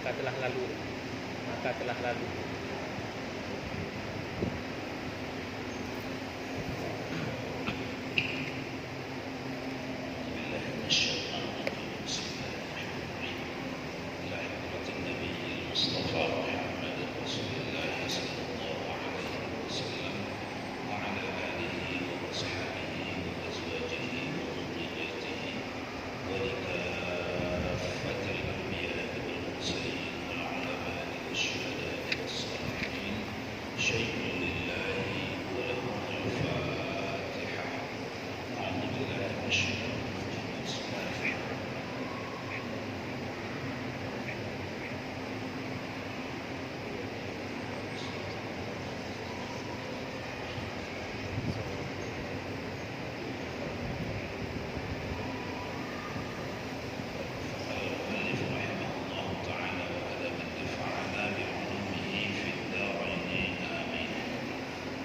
maka telah lalu.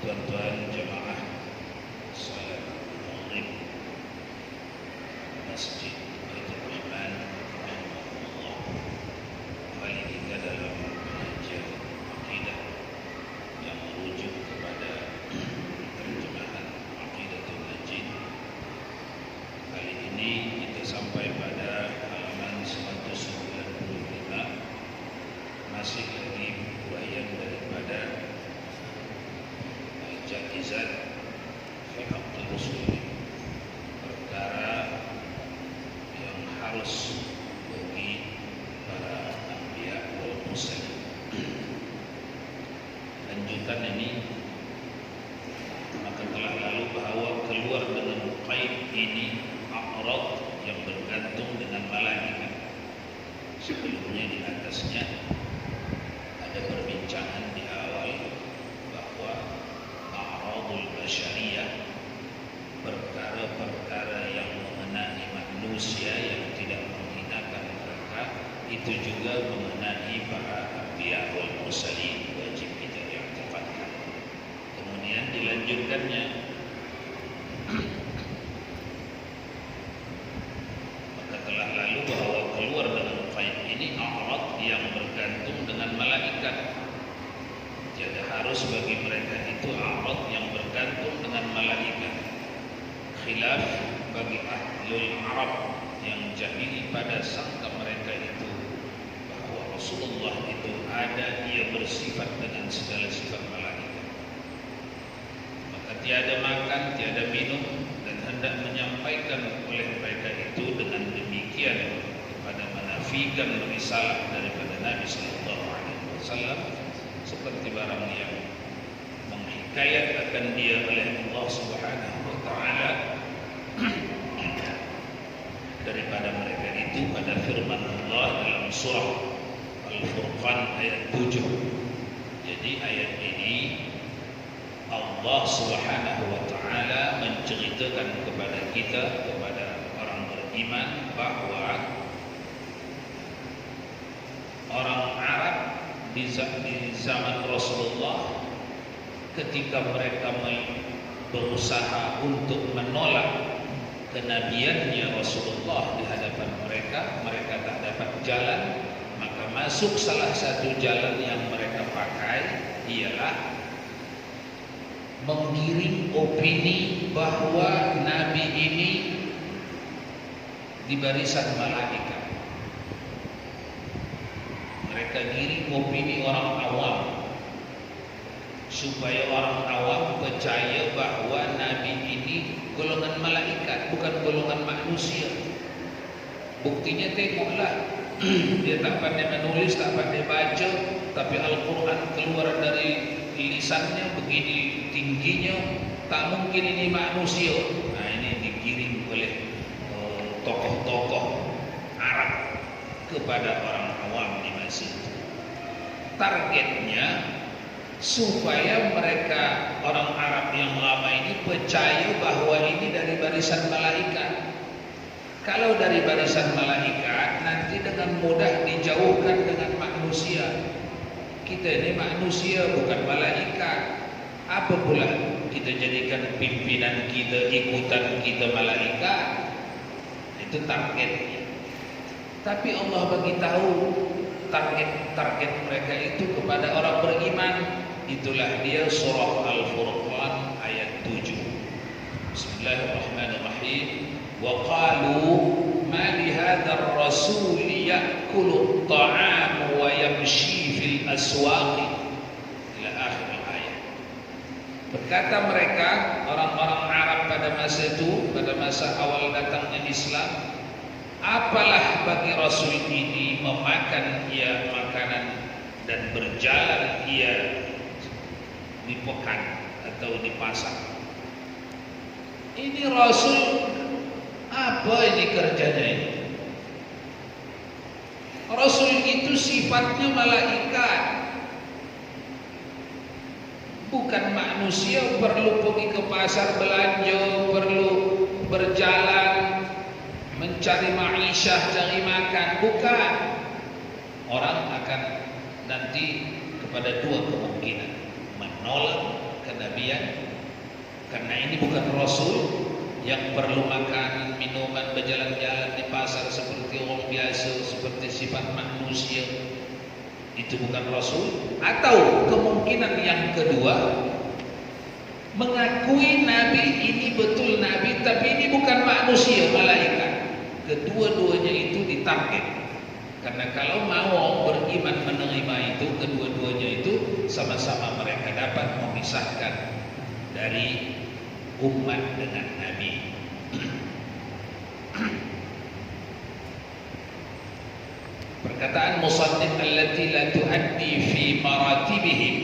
Tuan-tuan jemaah salat maghrib Masjid Baitur Rahman rahimahullah. Kembali kita dalam pengajian akidah yang merujuk kepada terjemahan Aqidatul Najin. Kali ini kita sampai pada halaman 195, masih lagi bagian daripada jaizat fi haqqi rasul, perkara yang harus bagi para anbiya wal mursalin. Lanjutan ini, maka telah lalu bahwa keluar dengan qaid ini a'rad yang bergantung dengan malaikat. Sebelumnya di atasnya ada perbincangan di awal bahwa syariah, perkara-perkara yang mengenai manusia yang tidak menghinakan mereka, itu juga mengenai para anbiya wal mursalin, wajib kita i'tiqadkan. Kemudian dilanjutkannya, maka telah lalu bahwa keluar dengan qaid ini a'rad yang bergantung dengan malaikat. Tiada harus bagi mereka itu a'rad yang bergantung dengan malaikat. Khilaf bagi ahlul Arab yang jahili pada sangka mereka itu bahwa Rasulullah itu ada, ia bersifat dengan segala sifat malaikat. Maka tiada makan, tiada minum, dan hendak menyampaikan oleh mereka itu dengan demikian kepada menafikan risalah daripada Nabi sallallahu alaihi wasallam, seperti barang yang menghikayat akan dia oleh Allah Subhanahu wa taala daripada mereka itu pada firman Allah dalam surah Al-Furqan ayat 7. Jadi ayat ini Allah Subhanahu wa taala menceritakan kepada kita, kepada orang beriman, bahwa orang Arab di zaman Rasulullah, ketika mereka berusaha untuk menolak kenabiannya Rasulullah di hadapan mereka, mereka tak dapat jalan, maka masuk salah satu jalan yang mereka pakai ialah menggiring opini bahwa Nabi ini di barisan malaikat. Mereka giring opini orang awam supaya orang awam percaya bahwa Nabi ini golongan malaikat, bukan golongan manusia. Buktinya tengoklah, dia tak pandai menulis, tak pandai baca, tapi Al-Quran keluar dari lisannya begini tingginya, tak mungkin ini manusia. Nah, ini digiring oleh tokoh-tokoh Arab kepada orang awam di masa itu. Targetnya supaya mereka orang Arab yang lama ini percaya bahwa ini dari barisan malaikat. Kalau dari barisan malaikat, nanti dengan mudah dijauhkan dengan manusia. Kita ini manusia, bukan malaikat. Apa pula kita jadikan pimpinan kita, ikutan kita malaikat? Itu targetnya. Tapi Allah bagi tahu target mereka itu kepada orang beriman. Itulah dia surah Al-Furqan ayat 7. Bismillahirrahmanirrahim. Wa qalu ma li hadzal rasul ya'kulu at-ta'am wa yamshi fil aswaq ila akhir ayat. Berkata mereka, orang-orang Arab pada masa itu, pada masa awal datangnya Islam, apalah bagi Rasul ini memakan ia makanan dan berjalan ia di pekan atau di pasar. Ini Rasul apa ini kerjanya ini? Rasul itu sifatnya malaikat, bukan manusia, perlu pergi ke pasar belanja, perlu berjalan mencari ma'isyah, cari makan. Bukan. Orang akan nanti kepada dua kemungkinan: menolak kenabian karena ini bukan Rasul yang perlu makan, minuman, berjalan-jalan di pasar seperti orang biasa, seperti sifat manusia. Itu bukan Rasul. Atau kemungkinan yang kedua, mengakui Nabi ini betul Nabi, tapi ini bukan manusia, malaikat. Kedua-duanya itu ditarget. Karena kalau mau beriman menerima itu, kedua-duanya itu sama-sama mereka dapat memisahkan dari umat dengan Nabi. Perkataan musannif allati la tuaddi fi maratibihim,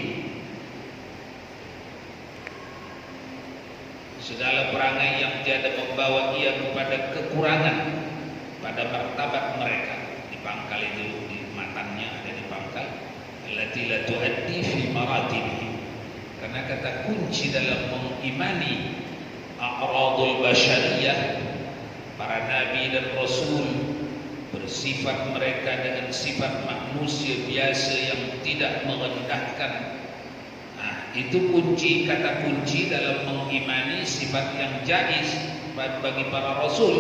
segala perangai yang tiada membawa ia kepada kekurangan pada martabat mereka. Di pangkal itu, di matanya ada di pangkal allati la tuaddi fi maratibihim, karena kata kunci dalam mengimani a'radul basyariyah, para nabi dan rasul bersifat mereka dengan sifat manusia biasa yang tidak merendahkan. Nah, itu kunci, kata kunci dalam mengimani sifat yang jaiz bagi para rasul.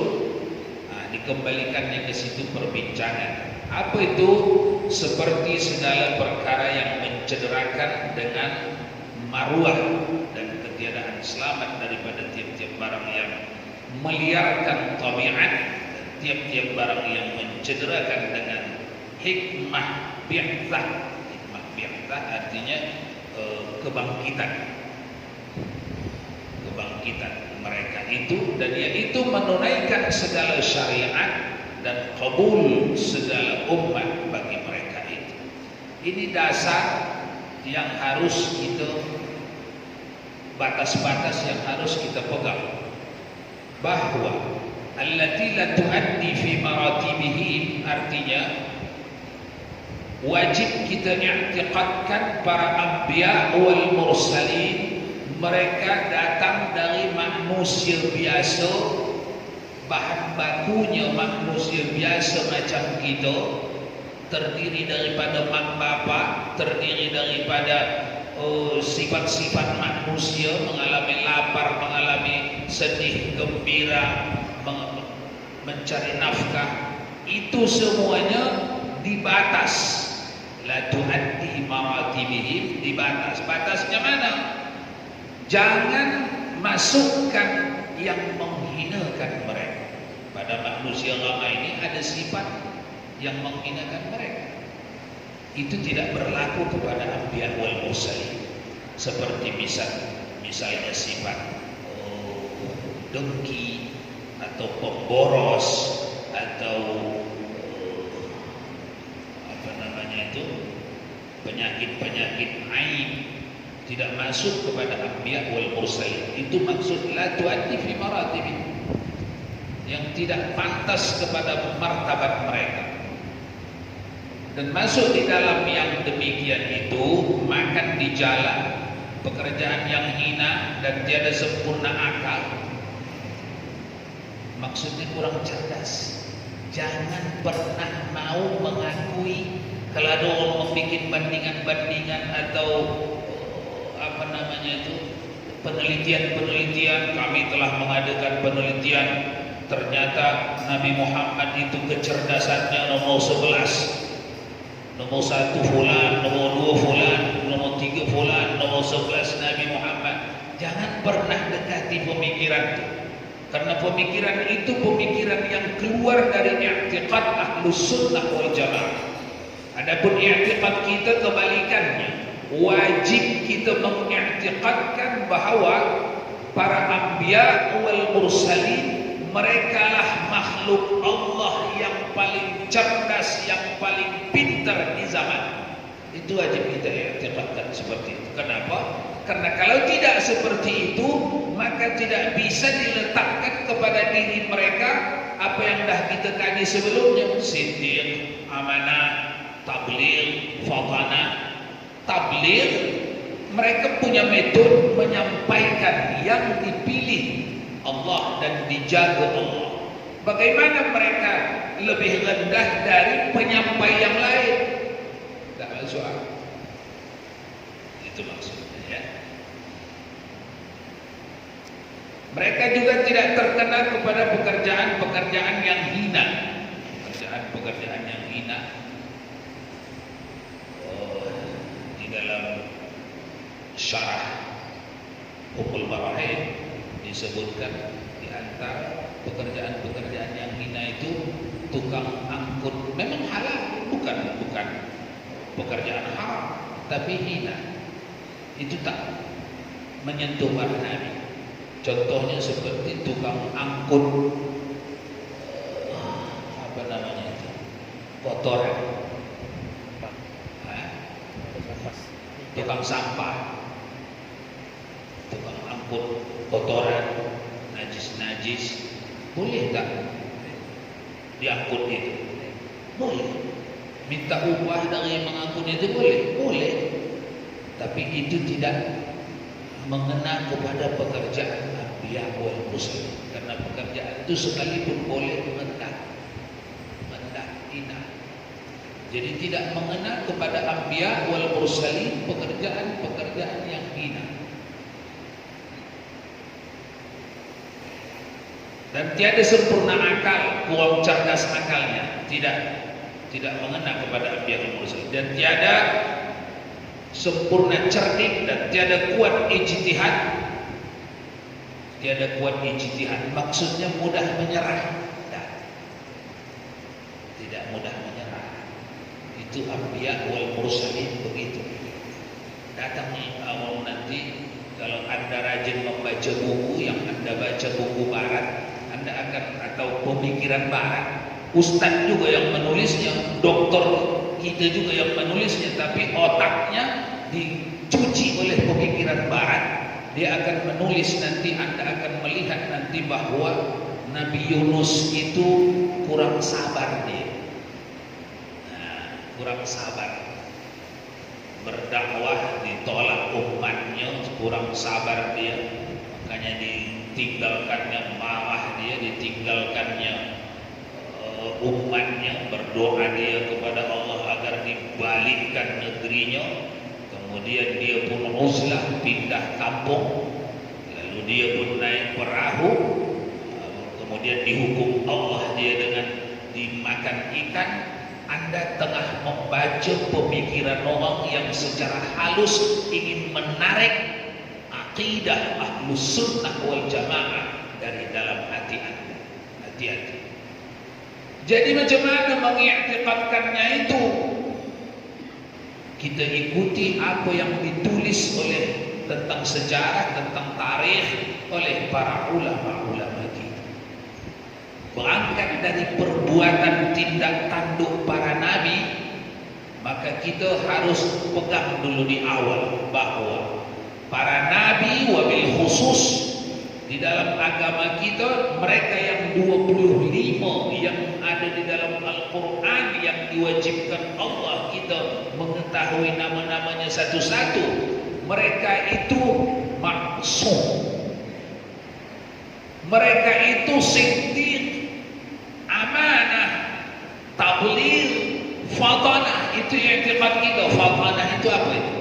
Nah, dikembalikannya ke situ perbincangan. Apa itu? Seperti segala perkara yang mencederakan dengan maruah dan ketiadaan selamat daripada tiap-tiap barang yang meliarkan tabiat, tiap-tiap barang yang mencederakan dengan hikmah bi'tsah. Hikmah bi'tsah artinya kebangkitan mereka itu, dan yaitu menunaikan segala syariat dan qabul segala umat bagi mereka itu. Ini dasar yang harus kita, batas-batas yang harus kita pegang, bahwa allati la tuaddi fi maratibihim, artinya wajib kita i'tiqadkan para anbiya wal mursalin, mereka datang dari manusia biasa, bahan bakunya manusia biasa macam kita, terdiri daripada mak bapak, terdiri daripada sifat-sifat manusia, mengalami lapar, mengalami sedih, gembira, mencari nafkah. Itu semuanya dibatas. La tuaddi maratibihim, dibatas. Batasnya mana? Jangan masukkan yang menghinakan mereka. Pada manusia lama ini ada sifat yang menghinakan mereka. Itu tidak berlaku kepada anbiya wal mursalin. Seperti misalnya sifat dengki atau pemboros atau penyakit-penyakit aib, tidak masuk kepada anbiya wal mursalin. Itu maksud la tuaddi fi maratibihim, yang tidak pantas kepada martabat mereka. Dan masuk di dalam yang demikian itu, makan di jalan, pekerjaan yang hina dan tiada sempurna akal, maksudnya kurang cerdas. Jangan pernah mau mengakui kalau ada orang membuat bandingan-bandingan atau penelitian, kami telah mengadakan penelitian, ternyata Nabi Muhammad itu kecerdasannya nomor 11. nomor 1 fulan, nomor 2 fulan, nomor 3 fulan, nomor 11 Nabi Muhammad. Jangan pernah dekati pemikiran itu. Karena pemikiran itu pemikiran yang keluar dari i'tiqad Ahlus Sunnah wal Jamaah. Adapun i'tiqad kita kebalikannya. Wajib kita mengiktikadkan bahawa para anbiya wal mursalin merekalah makhluk Allah yang paling cerdas, yang paling pintar di zaman. Itu wajib kita i'tiqadkan seperti itu. Kenapa? Karena kalau tidak seperti itu, maka tidak bisa diletakkan kepada diri mereka apa yang dah kita kaji sebelumnya, siddiq, amanah, tabligh, fatanah. Tabligh, mereka punya metode menyampaikan yang dipilih Allah dan dijaga Allah. Bagaimana mereka lebih rendah dari penyampai yang lain? Tak masuk akal. Itu maksudnya ya. Mereka juga tidak terkena kepada pekerjaan-pekerjaan yang hina. Pekerjaan-pekerjaan yang hina. Dalam syarah Uqul Barahin disebutkan di antara pekerjaan-pekerjaan yang hina itu tukang angkut. Memang halal, bukan pekerjaan haram, tapi hina. Itu tak menyentuh para nabi. Contohnya seperti tukang angkut apa namanya itu, kotoran, tukang sampah, tukang angkut kotoran, najis, boleh tak diangkut itu? Boleh. Minta upah dari yang mengangkut itu boleh. Tapi itu tidak mengena kepada pekerjaan anbiya wal mursalin. Karena pekerjaan itu sekalipun boleh rendah, hina. Jadi tidak mengena kepada anbiya wal mursalin pekerjaan-pekerjaan yang hina. Dan tiada sempurna akal, kurang cerdas akalnya, tidak mengena kepada anbiya wal mursalin. Dan tiada sempurna cerdik dan tiada kuat ijtihad. Maksudnya mudah menyerah. Tidak mudah menyerah. Itu anbiya wal mursalin begitu. Datang awal nanti kalau Anda rajin membaca buku yang Anda baca buku barat, Anda akan atau pemikiran barat, ustaz juga yang menulisnya, doktor kita juga yang menulisnya, tapi otaknya dicuci oleh pemikiran barat. Dia akan menulis nanti, Anda akan melihat nanti bahwa Nabi Yunus itu kurang sabar dia. Kurang sabar, berdakwah ditolak umatnya, kurang sabar dia, makanya ditinggalkannya marah dia, ditinggalkannya umatnya, berdoa dia kepada Allah agar dibalikkan negerinya. Kemudian dia pun uzlah, pindah kampung, lalu dia pun naik perahu, kemudian dihukum Allah dia dengan dimakan ikan. Anda tengah membaca pemikiran orang yang secara halus ingin menarik akidah Ahlus Sunnah wal Jamaah dari dalam hati Anda. Hati-hati. Jadi macam mana mengiktikadkannya itu? Kita ikuti apa yang ditulis oleh tentang sejarah, tentang tarikh oleh para ulama-ulama kita. Berangkat dari perbuatan tindak tanduk para nabi, maka kita harus pegang dulu di awal bahwa para nabi wabil khusus di dalam agama kita, mereka yang 25 yang ada di dalam Al-Quran yang diwajibkan Allah kita mengetahui nama-namanya satu-satu, mereka itu maksum, mereka itu siddiq, amanah, tabligh, fatanah. Itu yang iktikad kita. Fatanah itu apa itu?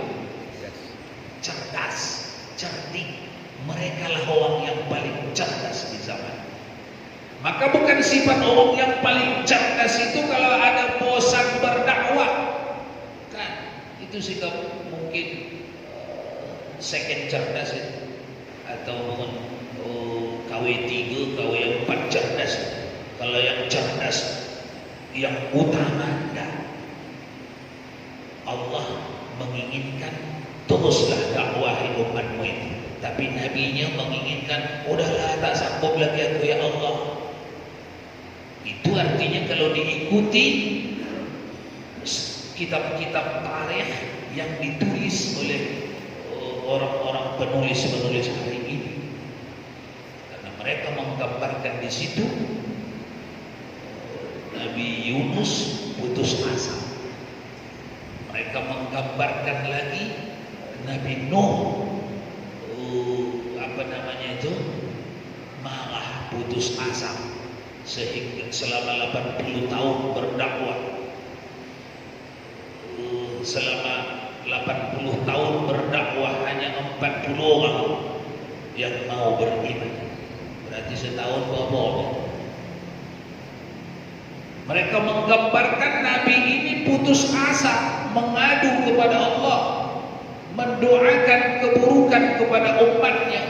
Cerdas, cerdik. Mereka lah orang yang paling cerdas di zaman. Maka bukan sifat orang yang paling cerdas itu kalau ada bosan berdakwah. Itu sikap mungkin second cerdas ya. Atau KW3, KW4 cerdas. Kalau yang cerdas, yang utama enggak. Allah menginginkan teruslah dakwahi umatmu itu. Tapi nabinya menginginkan, udahlah tak sanggup lagi aku ya Allah. Itu artinya kalau diikuti kitab-kitab tarikh yang ditulis oleh orang-orang penulis-penulis hari ini, karena mereka menggambarkan di situ Nabi Yunus putus asa. Mereka menggambarkan lagi Nabi Nuh marah, putus asa, sehingga selama 80 tahun berdakwah. Selama 80 tahun berdakwah hanya 40 orang yang mau beriman. Berarti setahun berapa orang? Mereka menggambarkan Nabi ini putus asa, mengadu kepada Allah, mendoakan keburukan kepada umatnya.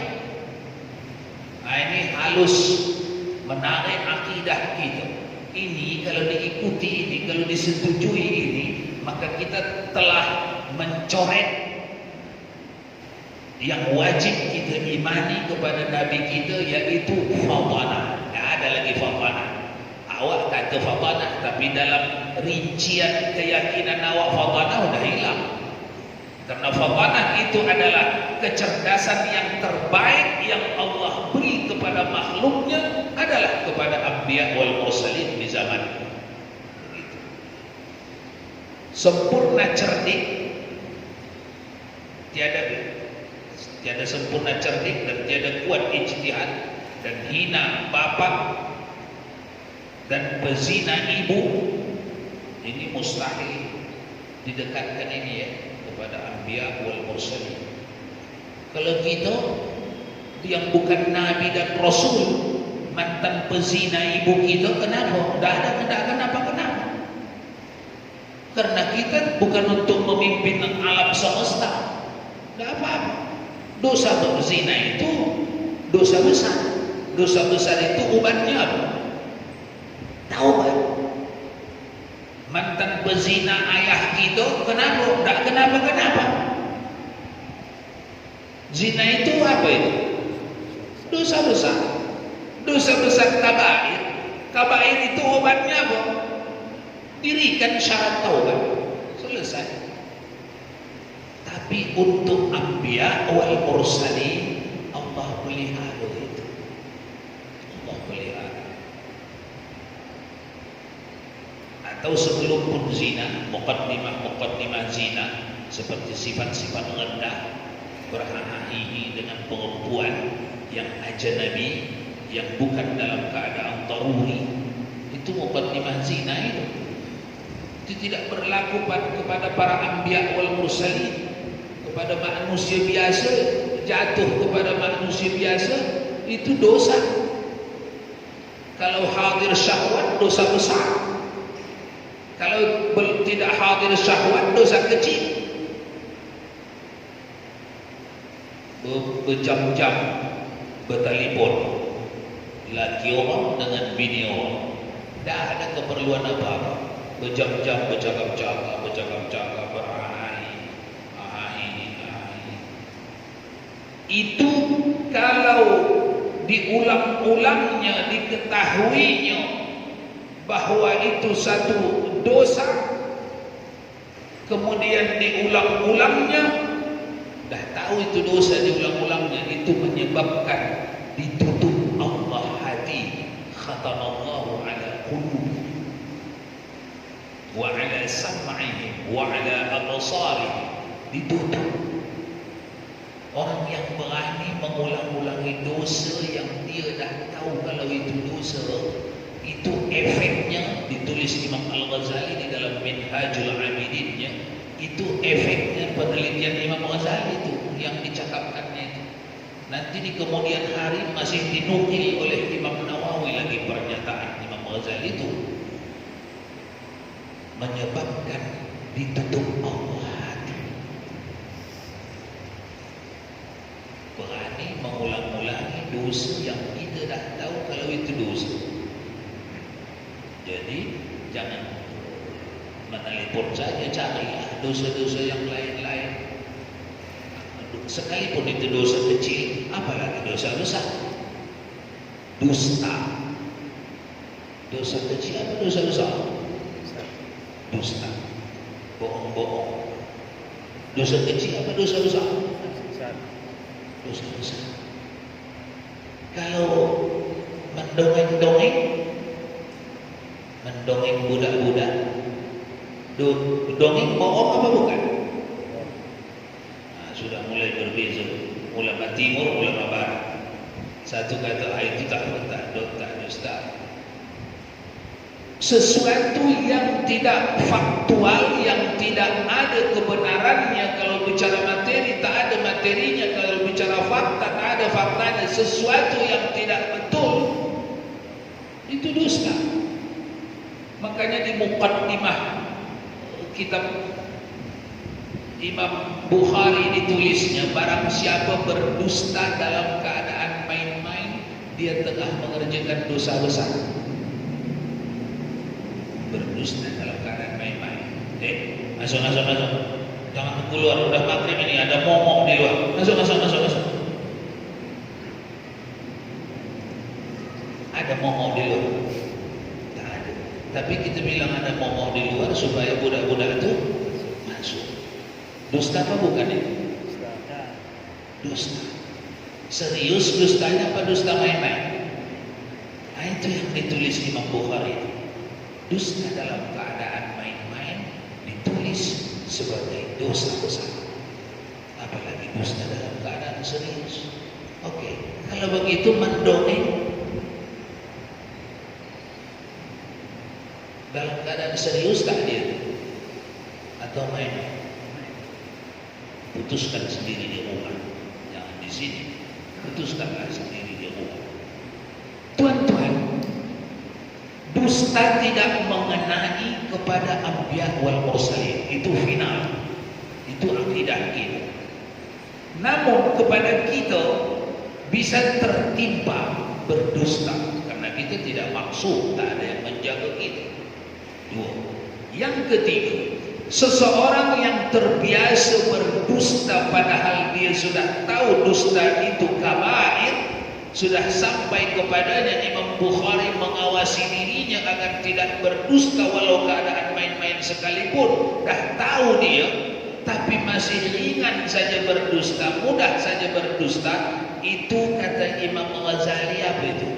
Nah, ini halus menarik akidah kita. Ini kalau diikuti ini, kalau disetujui ini, maka kita telah mencoret yang wajib kita imani kepada Nabi kita, yaitu fatanah. Tidak ada lagi fatanah. Awak kata fatanah, tapi dalam rincian keyakinan awak fatanah sudah hilang. Karena fatanah itu adalah kecerdasan yang terbaik yang Allah beri kepada makhluknya, adalah kepada anbiya wal mursalin di zaman itu. Sempurna cerdik tiada sempurna cerdik dan tiada kuat ijtihad, dan hina bapak dan pezina ibu, ini mustahil didekatkan ini ya kepada anbiya wal mursalin. Kalau kita yang bukan nabi dan rasul, mantan pezina ibu kita, kenapa? Tidak ada kenapa. Karena kita bukan untuk memimpin alam semesta. Tidak apa-apa. Dosa berzina itu dosa besar. Dosa besar itu ubatnya apa? Taubat. Mantan pezina ayah kita, kenapa? Tak kenapa. Zina itu apa itu? Dosa besar. Dosa besar kabair. Kabair itu obatnya apa? Dirikan syarat taubat. Selesai. Tapi untuk anbiya wal mursalin, Allah pelihara itu. Allah pelihara. Atau sebelum pun zina, muqaddimah zina, seperti sifat-sifat rendah, berhahihi dengan perempuan yang ajnabi, yang bukan dalam keadaan daruri, itu muqaddimah zina itu. Itu tidak berlaku kepada para anbiya wal mursalin. Kepada manusia biasa, jatuh kepada manusia biasa, itu dosa. Kalau hadir syahwat, dosa besar. Kalau tidak hadir syahwat, dosa kecil. Berjam-jam bertelefon laki orang dengan bini orang, tidak ada keperluan apa-apa. Berjam-jam bercakap-cakap, berhari. Itu kalau diulang-ulangnya, diketahuinya bahwa itu satu dosa, kemudian diulang-ulangnya, dah tahu itu dosa, diulang-ulangnya, itu menyebabkan ditutup Allah hati. Khatamallahu ala qulub wa ala sam'ihim wa ala absarihim, ditutup. Orang yang berani mengulang-ulangi dosa yang dia dah tahu kalau itu dosa, itu efeknya, ditulis Imam Al-Ghazali di dalam Minhajul Abidinnya, itu efeknya penelitian Imam Ghazali itu yang dicakapkannya itu. Nanti di kemudian hari masih dinukil oleh Imam Nawawi lagi pernyataan Imam Ghazali itu, menyebabkan ditutup Allah hati. dosa yang kita dah tahu kalau itu dosa. Jadi jangan menelepon saja, carilah dosa-dosa yang lain-lain. Sekalipun itu dosa kecil, apalagi dosa besar. Dusta, dosa kecil apa dosa besar? Dusta, bohong-bohong. Dosa kecil apa dosa besar? Dosa besar. Kalau mendongeng-dongeng, mendongeng budak-budak, dongeng bohong apa bukan? Nah, sudah mulai berbeza. Ulama timur, ulama barat. Satu kata itu tak dusta. Sesuatu yang tidak faktual, yang tidak ada kebenarannya. Kalau bicara materi, tak ada materinya. Kalau bicara fakta, tak ada faktanya. Sesuatu yang tidak betul, itu dusta. Makanya di muqaddimah kitab Imam Bukhari ditulisnya, barang siapa berdusta dalam keadaan main-main, dia tengah mengerjakan dosa besar. Berdusta dalam keadaan main-main. Masuk. Jangan keluar, udah maghrib ini, ada momok di luar. Masuk. Ada momok di luar? Tak ada. Tapi kita bilang ada momok di luar supaya budak-budak itu masuk. Dusta apa bukan ini? Dusta. Serius dustanya apa dusta main-main? Nah, itu yang ditulis Imam Bukhari itu. Dusta dalam keadaan main-main ditulis sebagai dosa besar. Apalagi dusta dalam keadaan serius. Oke, kalau begitu mendongeng dalam keadaan serius tak dia? Atau main-main? Putuskan sendiri di rumah, jangan di sini. Putuskanlah sendiri di rumah. Tuan-tuan, dusta tidak mengenai kepada anbiya wal mursalin. Itu final. Itu akidah kita. Namun kepada kita bisa tertimpa berdusta karena kita tidak maksud, tak ada yang menjaga kita. Dua. Yang ketiga, seseorang yang terbiasa berdusta padahal dia sudah tahu dusta itu kabair, sudah sampai kepadanya Imam Bukhari mengawasi dirinya agar tidak berdusta walau keadaan main-main sekalipun. Dah tahu dia, tapi masih ringan saja berdusta, mudah saja berdusta. Itu kata Imam Ghazali apa itu?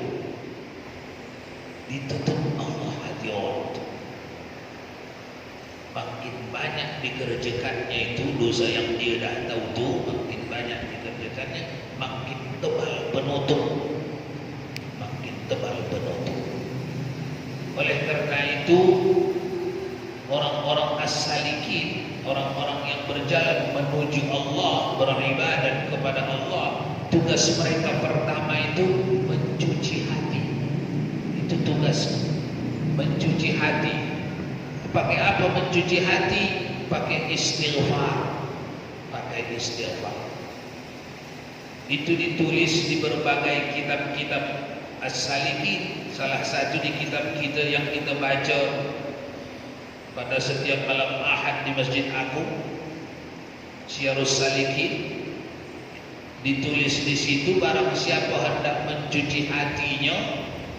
Ditutup Allah hati orang. Makin banyak dikerjakannya itu dosa yang dia dah tahu tu, makin banyak dikerjakannya, makin tebal penutup. Oleh karena itu, orang-orang as-salikin, orang-orang yang berjalan menuju Allah, beribadat kepada Allah, tugas mereka pertama itu mencuci hati. Itu tugas, mencuci hati. Pakai apa mencuci hati? Pakai istighfar. Itu ditulis di berbagai kitab-kitab as-salikin. Salah satu di kitab kita yang kita baca pada setiap malam Ahad di Masjid Agung, Syiarus Salikin, ditulis di situ, barang siapa hendak mencuci hatinya,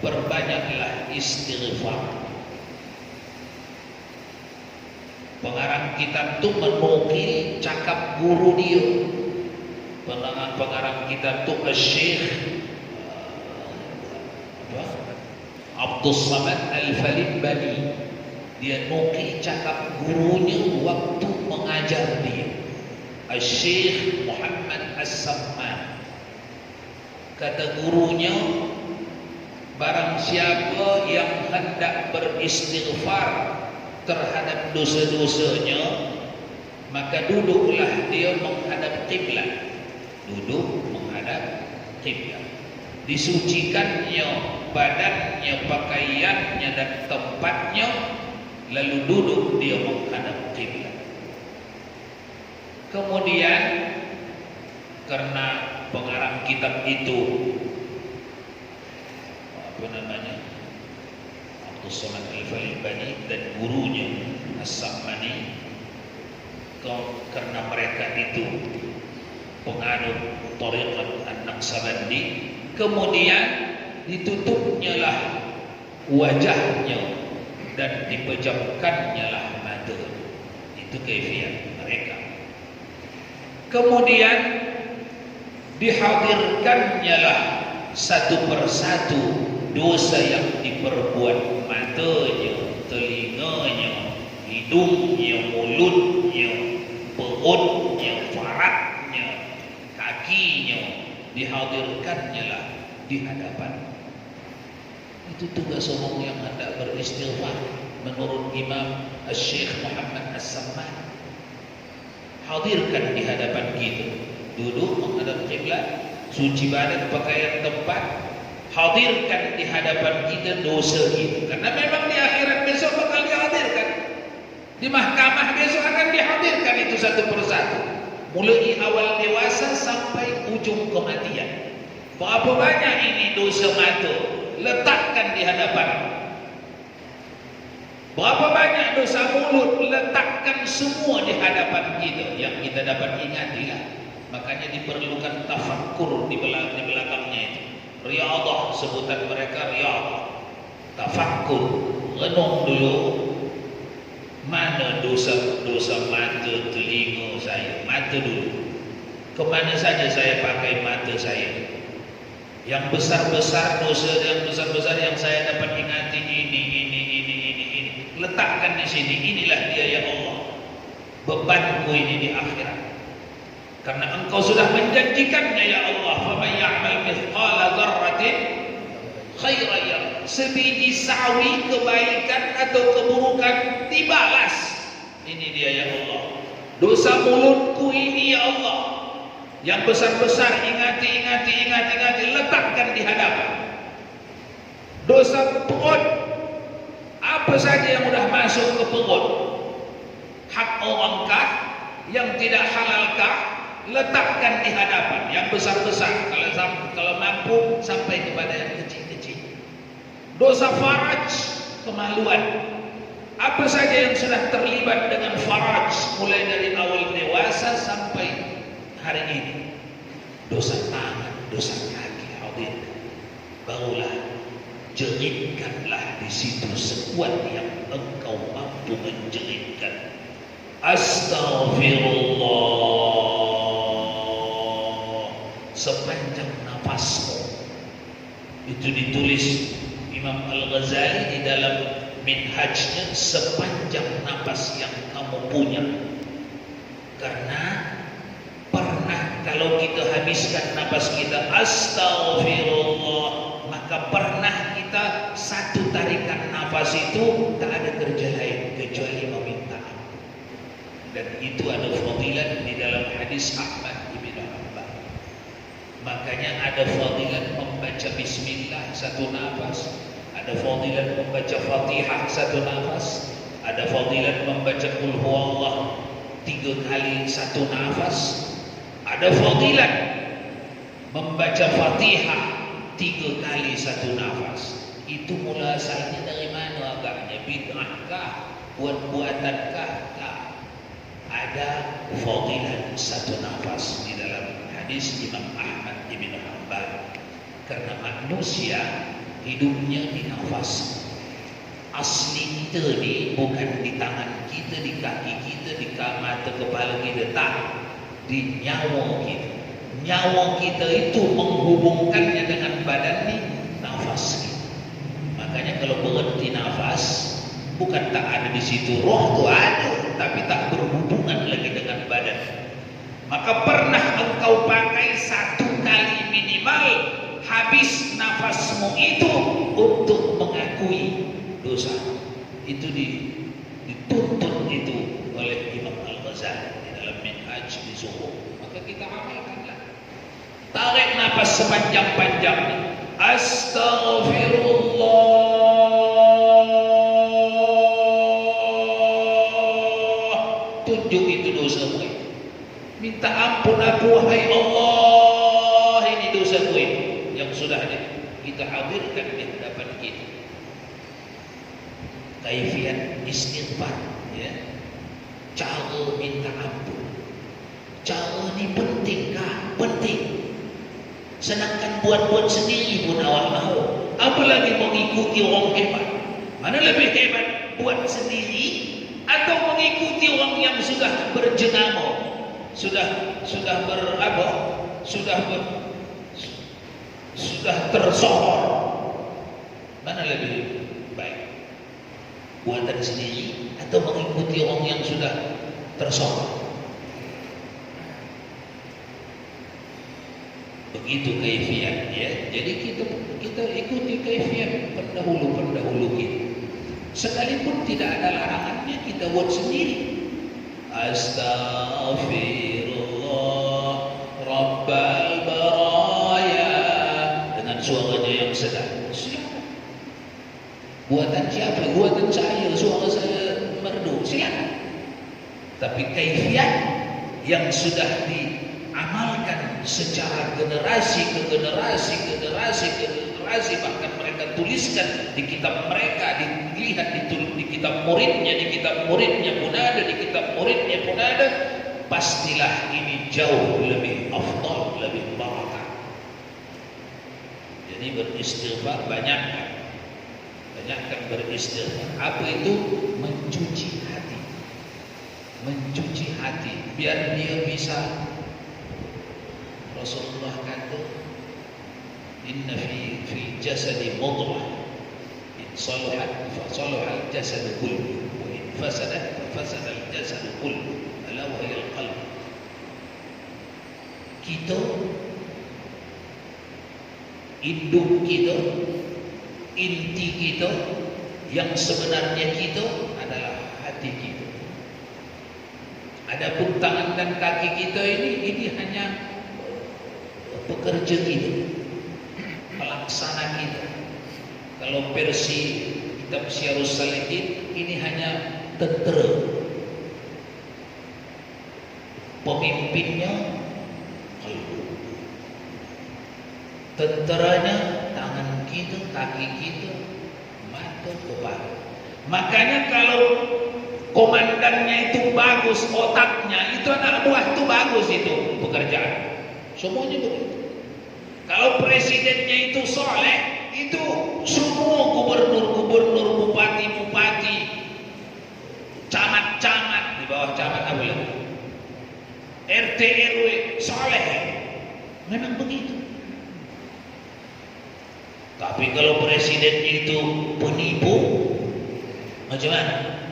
perbanyaklah istighfar. Pengarang kitab itu menukil cakap guru dia. Pengarang kitab itu Syekh Abdul Samad Al-Falimbani. Dia nukil cakap gurunya waktu mengajar dia, Syekh Muhammad As-Samman. Kata gurunya, barang siapa yang hendak beristighfar terhadap dosa-dosanya, maka duduklah dia menghadap kiblat. Duduk menghadap kiblat. Disucikannya badannya, pakaiannya dan tempatnya, lalu duduk dia menghadap kiblat. Kemudian karena pengarang kitab itu Abdus Somad Al-Falibani dan gurunya As-Sa'mani, karena mereka itu penganut Thariqat An-Naqsabandi, kemudian ditutupnya lah wajahnya dan dipejamkannya lah mata. Itu kaifiat mereka. Kemudian dihadirkannya lah satu persatu dosa yang diperbuat matanya, telinganya, hidungnya, mulutnya, perutnya, faratnya, kakinya, dihadirkannya lah di hadapan. Itu tugas orang yang hendak beristighfar menurut Imam Syekh Muhammad As-Samman. Hadirkan di hadapan kita, duduk menghadap kiblat, suci badan, pakaian tempat. Hadirkan di hadapan kita dosa kita, karena memang di akhirat besok bakal dihadirkan. Di mahkamah besok akan dihadirkan itu satu persatu, mulai awal dewasa sampai ujung kematian. Berapa banyak ini dosa mata, letakkan di hadapan. Berapa banyak dosa mulut, letakkan semua di hadapan kita. Yang kita dapat ingatilah. Makanya diperlukan tafakkur di belakangnya itu. Riyadah, sebutan mereka riyadah. Tafakkur, renung dulu. Mana dosa-dosa mata, telinga saya? Mata dulu. Kemana saja saya pakai mata saya? Yang besar-besar, dosa yang besar-besar yang saya dapat ingati ini. Letakkan di sini. Inilah dia ya Allah. Bebanku ini di akhirat. Karena engkau sudah menjanjikannya ya Allah, faman ya'mal mithqala dzarratin khairan yarah. Sebiji sawi kebaikan atau keburukan dibalas. Ini dia ya Allah. Dosa mulutku ini ya Allah, yang besar-besar ingati, letakkan di hadapan. Dosa perut, apa saja yang sudah masuk ke perut, hak orangkah, yang tidak halalkah, letakkan di hadapan. Yang besar-besar, kalau mampu sampai kepada yang kecil-kecil. Dosa faraj, kemaluan, apa saja yang sudah terlibat dengan faraj, mulai dari awal dewasa sampai hari ini. Dosa tangan, dosa kaki, hadir. Barulah jeritkanlah di situ sekuat yang engkau mampu menjeritkan. Astaghfirullah sepanjang nafasmu. Itu ditulis Imam Al-Ghazali di dalam Minhajnya, sepanjang nafas yang kamu punya. Karena pernah kalau kita habiskan nafas kita astaghfirullah, maka pernah kita satu tarikan nafas itu tak ada kerja lain kecuali meminta ampun. Dan itu ada fadilat di dalam hadis Ahmad ibn Hanbal. Makanya ada fadilat membaca bismillah satu nafas, ada fadilat membaca Fatihah satu nafas, ada fadilat membaca qul huwallah 3 kali satu nafas, ada fadilat membaca Fatihah 3 kali satu nafas. Itu mula asalnya dari mana agaknya? Bid'ahkah? Buat-buatankah? Tak. Ada fadilat satu nafas di dalam hadis Imam Ahmad ibn Hanbal. Karena manusia hidupnya di nafas. Asli kita ni bukan di tangan kita, di kaki kita, di mata kepala kita, tak, di nyawa kita. Nyawa kita itu menghubungkannya dengan badan ni nafas kita. Makanya kalau berhenti nafas, bukan tak ada di situ, roh tu ada, tapi tak berhubungan lagi dengan badan. Maka pernah engkau pakai 1 kali minimal habis nafasmu itu untuk mengakui dosa. Itu dituntut itu oleh Imam Al-Ghazali di dalam Minhaj di Zuhur. Maka kita amalkanlah. Tarik nafas sepanjang-panjangnya. Astaghfirullah. Tunjuk itu dosamu. Minta ampun aku, wahai Allah, ini dosaku ini yang sudah kita hadirkan di hadapan kita. kaifiat istighfar, ya. Cara minta ampun. Cara ni penting kah? Penting. Sedangkan buat-buat sendiri pun awak mahu. Apalagi mengikuti orang hebat. Mana lebih hebat? Buat sendiri atau mengikuti orang yang sudah berjenama, sudah tersohor. Mana lebih baik? Buatan sendiri atau mengikuti orang yang sudah tersohor? Begitu kaifiat, ya. Jadi kita ikuti kaifiat pendahulu kita. Sekalipun tidak ada larangannya, kita buat sendiri. Astaghfirullah Rabbal baraya, dengan suaranya yang sedang. Silakan. Buatan siapa? Buatan saya, suara saya merdu. Silakan. Tapi kaifiat yang sudah diamalkan secara generasi ke generasi, bahkan mereka tuliskan di kitab mereka, dilihat di kitab muridnya pun ada, di kitab muridnya pun ada, pastilah ini jauh lebih afdal, lebih barakah. Jadi beristighfar, banyakkan beristighfar. Apa itu? Mencuci hati, biar dia bisa. Rasulullah kata, inna fi jasadi mudghah, in salahat fa salaha al-jasad kullu, wa in fasadat fa fasada al-jasad kullu, ala wa hiya al-qalb. Kita, induk kita, inti kita, yang sebenarnya kita adalah hati kita. Adapun tangan dan kaki kita ini hanya pekerja kita, pelaksana kita. Kalau versi kitab Syarus Salikin, ini hanya tentera. Pemimpinnya qalbu. Tenteranya tangan kita, kaki kita, mata, kepala. Makanya kalau komandannya itu bagus, otaknya itu, anak buah itu bagus, itu pekerjaan. Semuanya begitu. Kalau presidennya itu soleh, itu semua gubernur, bupati, camat, di bawah camat apa lagi? RT RW soleh. Memang begitu. Tapi kalau presidennya itu penipu, macam mana?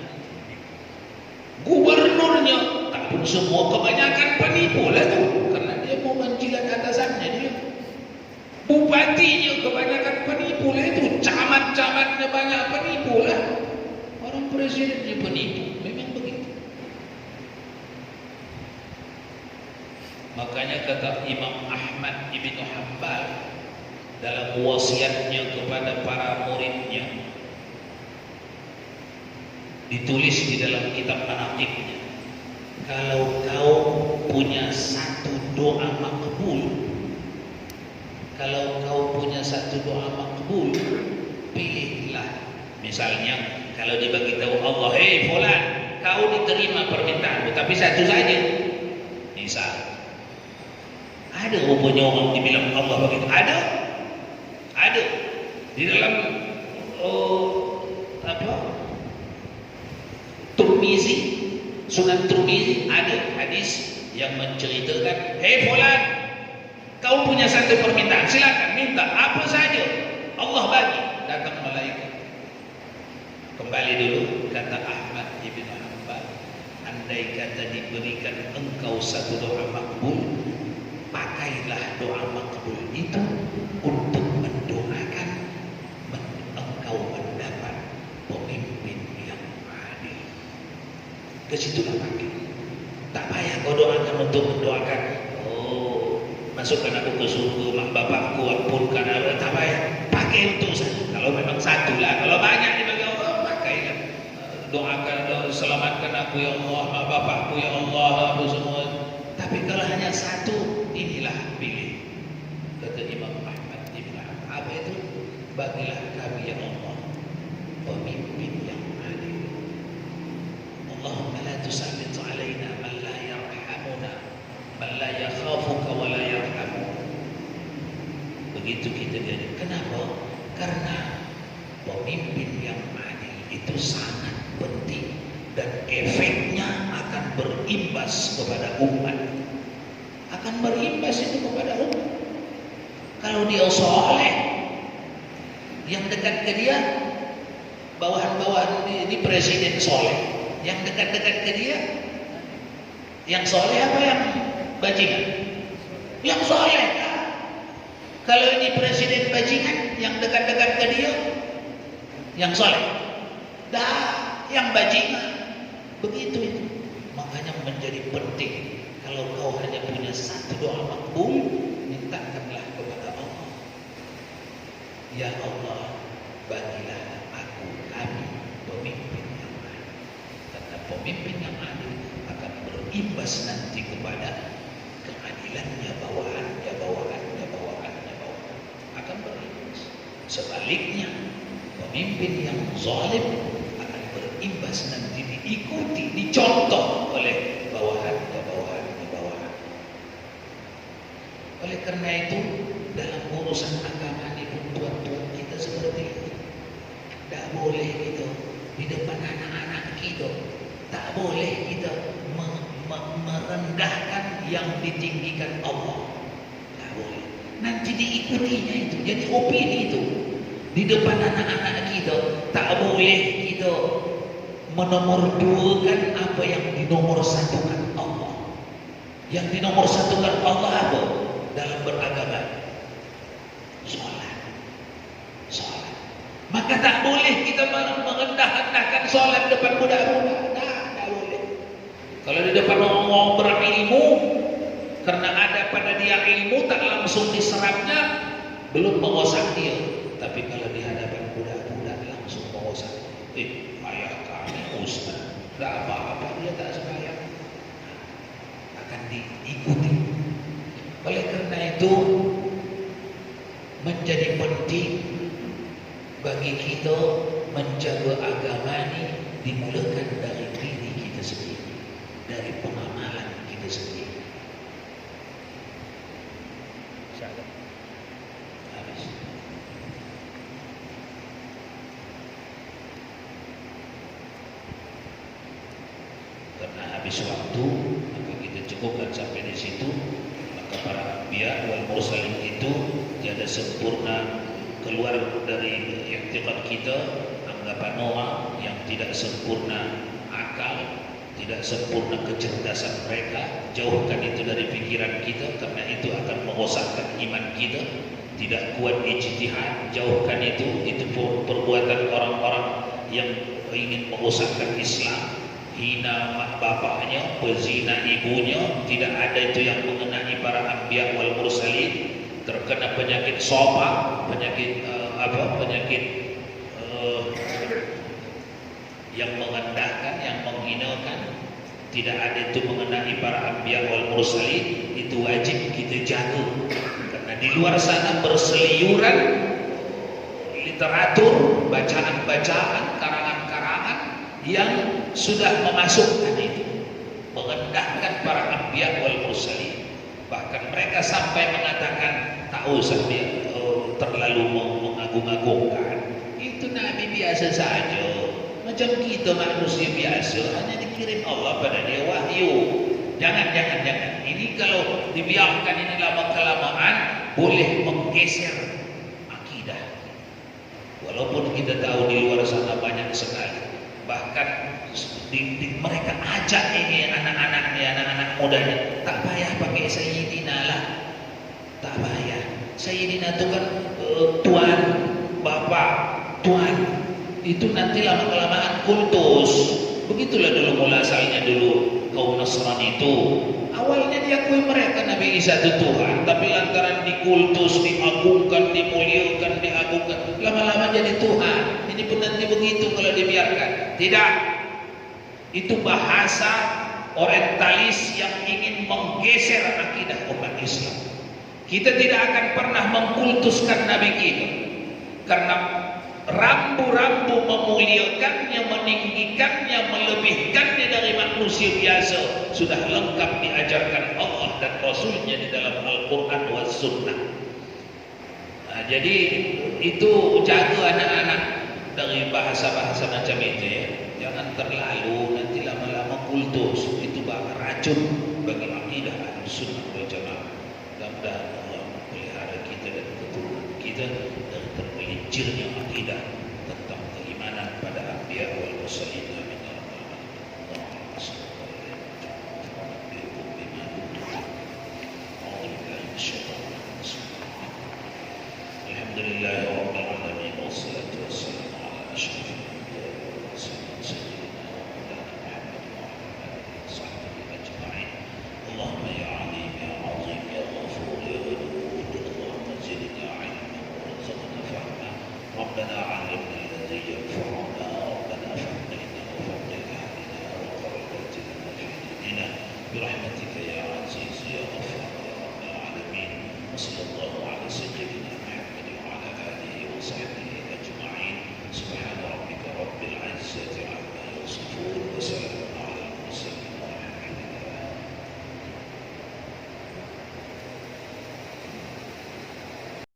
Gubernurnya, tak pun semua, kebanyakan penipu lah tu, karena dia mau menjilat atasannya dia. Bupatinya kebanyakan penipu lah itu, camat-camatnya banyak penipu lah. Orang presidennya penipu, memang begitu. Makanya kata Imam Ahmad ibn Hanbal dalam wasiatnya kepada para muridnya, ditulis di dalam kitab manaqibnya, kalau kau punya satu doa makbul, pilihlah. Misalnya kalau dibagi tahu Allah, hei fulan, kau diterima permintaanmu, tapi satu saja. Misal ada rupanya orang dibilang Allah begitu, ada di dalam Tirmizi, Sunan Tirmizi ada hadis yang menceritakan, hei fulan, kau punya satu permintaan, silakan minta apa saja, Allah bagi. Datang malaikat. Kembali dulu, kata Ahmad ibn Hanbal, andai kata diberikan engkau satu doa makbul, pakailah doa makbul itu untuk mendoakan engkau mendapat pemimpin yang adil. Kesitulah pakai. Tak payah kau doakan untuk mendoakan, masukkan aku ke surga, mak bapakku ampunkan, tak payah. Pakai untuk satu. Kalau memang satu lah, kalau banyak dibagi Allah, pakailah. Doakan, selamatkan aku ya Allah, mak bapakku ya Allah, apa semua. Tapi kalau hanya satu, inilah pilih. Kata Imam Ahmad ibn Hanbal, apa itu? Bagilah kami ya Allah pemimpin yang alim. Allahumma la tusallit alaina man la yarhamuna, man la yakhafuka wa la yarhamuna. Begitu kita jadi. Kenapa? Karena pemimpin yang adil itu sangat penting dan efeknya akan berimbas kepada umat. Akan berimbas itu kepada umat. Kalau dia soleh, yang dekat ke dia bawahan-bawahan ini presiden soleh. Yang dekat-dekat ke dia, yang soleh apa yang bajingan? Yang soleh. Kalau ini presiden bajingan, yang dekat-dekat ke dia, yang soleh. Dah, yang bajingan. Begitu itu. Makanya menjadi penting. Kalau kau hanya punya satu doa makbul, mintakanlah kepada Allah. Ya Allah, bagilah kami pemimpin yang adil. Karena pemimpin yang adil akan berimbas nanti kepada keadilannya, bawahannya akan berimbas. Sebaliknya, pemimpin yang zalim akan berimbas nanti diikuti, dicontoh oleh bawahannya. Oleh karena itu, dalam urusan agama ini pun tuan-tuan kita seperti itu. Tak boleh kita di depan anak-anak kita, tak boleh kita merendahkan yang ditinggikan Allah. Tak boleh. Nanti diikutinya itu, jadi opini itu. Di depan anak-anak kita, tak boleh kita menomorduakan apa yang dinomorsatukan Allah. Yang dinomorsatukan Allah apa? Dalam beragama, sholat. Maka tak boleh kita merendah-rendahkan sholat depan budak-budak. Tak boleh. Kalau di depan orang berilmu, karena ada pada dia ilmu, tak langsung diserapnya, belum mengosak dia. Tapi kalau di hadapan budak-budak langsung mengosak. Ayah kami ustaz, tak apa-apa dia tak sembahyang. Akan diikuti. Oleh karena itu menjadi penting bagi kita menjaga agama ini dimulakan dari diri kita sendiri, dari pengamalan kita sendiri. Habis. Karena habis waktu, maka kita cukupkan sampai di situ. Para anbiya wal mursalin itu tiada sempurna keluar dari i'tiqad kita, anggapan orang yang tidak sempurna akal, tidak sempurna kecerdasan mereka. Jauhkan itu dari pikiran kita, karena itu akan merosakkan iman kita. Tidak kuat ijtihad, jauhkan itu perbuatan orang-orang yang ingin merosakkan Islam. Hina mak bapaknya, pezina ibunya, tidak ada itu yang mengenai para anbiya wal mursalin. Terkena penyakit sopa, penyakit yang merendahkan, yang menghinakan, tidak ada itu mengenai para anbiya wal mursalin. Itu wajib kita jaga, karena di luar sana berseliuran literatur, bacaan-bacaan, karangan-karangan yang sudah memasukkan itu, merendahkan para anbiya wal mursalin. Bahkan mereka sampai mengatakan tak usah dia terlalu mengagung-agungkan. Itu nabi biasa saja, macam kita manusia biasa, hanya dikirim Allah pada dia wahyu. Jangan. Ini kalau dibiarkan ini lama-kelamaan boleh menggeser akidah. Walaupun kita tahu di luar sana banyak sekali. Bahkan mereka ajak ini anak-anak muda ini, tak payah pakai Sayyidina lah, tak payah. Sayyidina itu kan tuan, bapak, tuan. Itu nanti lama-kelamaan kultus. Begitulah dulu mula asalnya dulu kaum Nasrani itu. Awalnya diakui mereka Nabi Isa itu Tuhan, tapi lantaran dikultus, diagungkan, dimuliakan, lama-lama jadi Tuhan. Ini pun nanti begitu kalau dibiarkan. Tidak. Itu bahasa orientalis yang ingin menggeser akidah umat Islam. Kita tidak akan pernah mengkultuskan Nabi kita, karena rambu-rambu memuliakannya, meninggikannya, melebihkannya dari manusia biasa sudah lengkap diajarkan Allah dan Rasulnya di dalam Al-Quran was Sunnah. Nah, jadi itu jaga anak-anak dari bahasa-bahasa macam itu ya. Jangan terlalu nanti lama-lama kultus, itu bakal racun bagi akidah Ahlussunnah wal Jamaah. Mudah-mudahan Allah melihara kita dan keturunan kita dari tergelincirnya